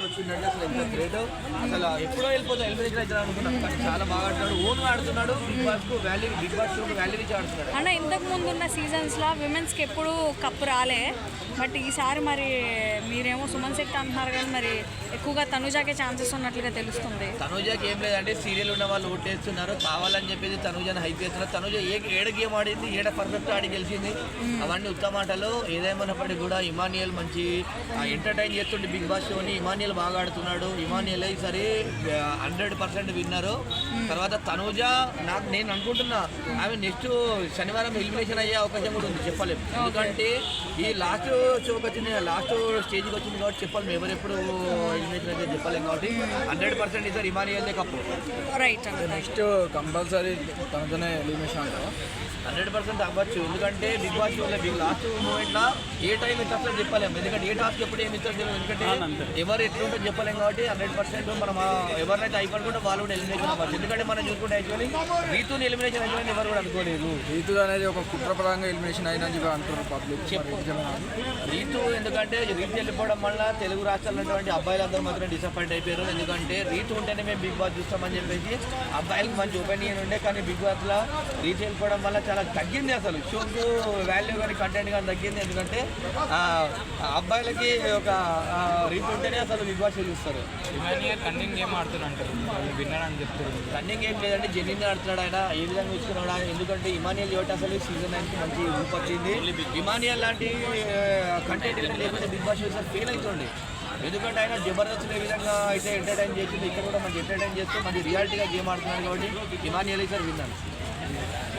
వచ్చిందంటే అసలు ఎంత గ్రేట్. అసలు ఎప్పుడో వెళ్ళిపోతాం ఎలిమినేషన్ అయితే అనుకున్నాం, కానీ చాలా బాగా ఆడుతున్నాడు, ఓన్గా ఆడుతున్నాడు. బిగ్ బాస్ వాల్యూ ఇచ్చి ఆడుతున్నాడు. అన్న ఇంతకు ముందు ఉన్న సీజన్స్లో విమెన్స్కి ఎప్పుడు కప్పు రాలే, బట్ ఈసారి మరి మీరేమో సుమన్ శెట్టి అంటున్నారు కానీ మరి ఎక్కువగా తనుజాకే ఛాన్సెస్ ఉన్నట్లుగా తెలుస్తుంది. తనుజాకి ఏం లేదంటే సీరియల్ ఉన్న వాళ్ళు ఓటేస్తున్నారు, కావాలని చెప్పేసి తనుజాని హైప్ చేస్తున్నారు. తనుజ ఏడ గేమ్ ఆడింది, ఏడ పర్ఫెక్ట్ ఆడి గెలిచింది, అవన్నీ ఉత్తమాటలు. ఏదేమన్నప్పటికీ కూడా ఇమానియల్ మంచి ఎంటర్టైన్ చేస్తుండే బిగ్ బాస్ షోని. ఇమానియల్ బాగా ఆడుతున్నాడు. ఇమానియల్ ఈసారి 100% విన్నారు. తర్వాత తనుజ నేను అనుకుంటున్నా ఆమె నెక్స్ట్ శనివారం ఎలిమినేషన్ అయ్యే అవకాశం కూడా ఉంది, చెప్పలేము. ఎందుకంటే ఈ లాస్ట్ షోకి వచ్చింది, లాస్ట్ స్టేజ్కి వచ్చింది కాబట్టి చెప్పలేము, ఎవరెప్పుడు ఎలిమినేషన్ అయితే చెప్పలేము. కాబట్టి 100% ఈసారి ఇమానియల్దే కప్పు. రైట్, నెక్స్ట్ కంపల్సరీ తనతోనే ఎలిమినేషన్ అంటావా? 100% అవ్వచ్చు. ఎందుకంటే బిగ్ బాస్ షోలో లాస్ట్ మూమెంట్లో ఏ టైం ఇస్తారో చెప్పలేము. ఎందుకంటే ఏ టాస్క్ ఎప్పుడు ఏమి ఇస్తారో తెలియదు. ఎందుకంటే ఎవరు ఎట్లుంటుందో చెప్పలేము. కాబట్టి 100% మనం ఎవరినైతే అయిపోనుకుంటే వాళ్ళు కూడా ఎలిమినేషన్ అవ్వచ్చు. ఎందుకంటే మనం చూసుకుంటే యాక్చువల్లీ రీతుని ఎలిమినేషన్ అయిపోయింది ఎవరు కూడా అనుకోలేదు. రీతు అనేది ఒక కుట్రపరంగా ఎలిమినేషన్ అయినా చెప్పి అంటున్నారు పబ్లిక్. రీతు ఎందుకంటే రీతు వెళ్ళిపోవడం వల్ల తెలుగు రాష్ట్రాల్లో ఉన్నటువంటి అబ్బాయిలందరూ మాత్రం డిసప్పాయింట్ అయిపోయారు. ఎందుకంటే రీతు ఉంటేనే మేము బిగ్ బాస్ చూస్తామని చెప్పేసి అబ్బాయిలకు మంచి ఒపీనియన్ ఉండే, కానీ బిగ్ బాస్లో రీతు వెళ్ళిపోవడం వల్ల చాలా తగ్గింది. అసలు షోకు వాల్యూ కానీ కంటెంట్ కానీ తగ్గింది. ఎందుకంటే అబ్బాయిలకి ఒక రీతి ఉంటేనే అసలు బిగ్ బాస్ చూస్తారు. కన్నింగ్ గేమ్ ఆడుతున్నారు, విన్నర్ అని చెప్తారు. కన్నింగ్ గేమ్ లేదంటే జెన్యున్ ఆడుతున్నాడు ఆయన, ఏ విధంగా ఇస్తున్నాడు ఆయన. ఎందుకంటే ఇమానియల్ యోట అసలు సీజన్ 9కి మంచి ఊపొచ్చింది. ఇమానియల్ లాంటి కంటెంట్ లేకపోతే బిగ్ బాస్ చూసారు ఫెయిల్ అవుతుంది. ఎందుకంటే ఆయన జబర్దస్త్ ఏ విధంగా అయితే ఎంటర్టైన్ చేసింది, ఇక్కడ కూడా మంచి ఎంటర్టైన్ చేస్తూ మంచి రియాలిటీగా గేమ్ ఆడుతున్నాడు. కాబట్టి ఇమానియల్ సార్ విన్నాను.